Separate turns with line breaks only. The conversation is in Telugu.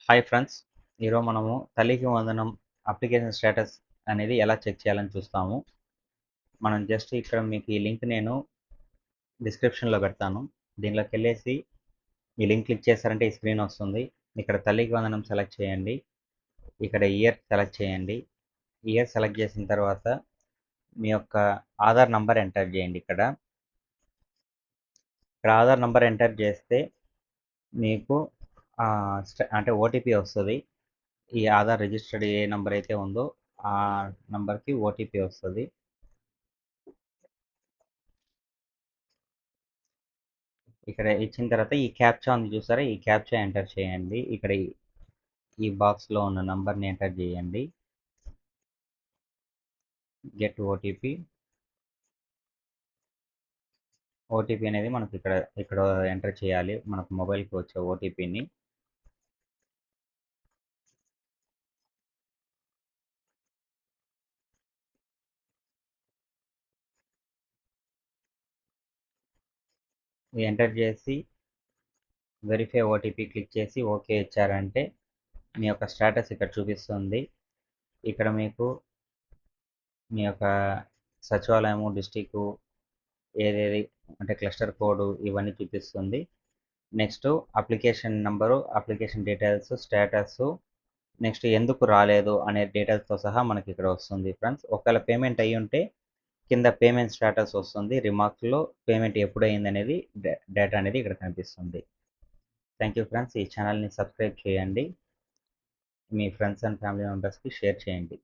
హాయ్ ఫ్రెండ్స్, ఈరోజు మనము తల్లికి వందనం అప్లికేషన్ స్టేటస్ అనేది ఎలా చెక్ చేయాలని చూస్తాము. మనం జస్ట్ ఇక్కడ మీకు ఈ లింక్ నేను డిస్క్రిప్షన్లో పెడతాను. దీనిలోకి వెళ్ళేసి ఈ లింక్ క్లిక్ చేశారంటే ఈ స్క్రీన్ వస్తుంది. ఇక్కడ తల్లికి వందనం సెలెక్ట్ చేయండి. ఇక్కడ ఇయర్ సెలెక్ట్ చేయండి. ఇయర్ సెలెక్ట్ చేసిన తర్వాత మీ యొక్క ఆధార్ నంబర్ ఎంటర్ చేయండి. ఇక్కడ ఆధార్ నంబర్ ఎంటర్ చేస్తే మీకు అంటే ఓటీపీ వస్తుంది. ఈ ఆధార్ రిజిస్టర్డ్ ఏ నంబర్ అయితే ఉందో ఆ నంబర్కి ఓటీపీ వస్తుంది. ఇక్కడ ఇచ్చిన తర్వాత ఈ క్యాప్చా ఉంది చూసారా, ఈ క్యాప్చా ఎంటర్ చేయండి. ఇక్కడ ఈ బాక్స్లో ఉన్న నంబర్ని ఎంటర్ చేయండి. Get OTP. ఓటీపీ అనేది మనకు ఇక్కడ ఎంటర్ చేయాలి, మనకు మొబైల్కి వచ్చే ఓటీపీని. ఎంటర్ చేసి వెరిఫై ఓటీపీ క్లిక్ చేసి ఓకే ఇచ్చారంటే మీ యొక్క స్టేటస్ ఇక్కడ చూపిస్తుంది. ఇక్కడ మీకు మీ యొక్క సచివాలయము, డిస్టిక్ ఏదేది అంటే క్లస్టర్ కోడ్ ఇవన్నీ చూపిస్తుంది. Next application number, application details, status, next ఎందుకు రాలేదు అనే డీటెయిల్స్తో సహా మనకి ఇక్కడ వస్తుంది ఫ్రెండ్స్. ఒకవేళ పేమెంట్ అయ్యి ఉంటే కింద పేమెంట్ స్టేటస్ వస్తుంది, రిమార్క్స్లో పేమెంట్ ఎప్పుడు అయింది అనేది డేటా అనేది ఇక్కడ కనిపిస్తుంది. Thank you friends. ఈ ఛానల్ని సబ్స్క్రైబ్ చేయండి, మీ ఫ్రెండ్స్ అండ్ ఫ్యామిలీ మెంబర్స్కి షేర్ చేయండి.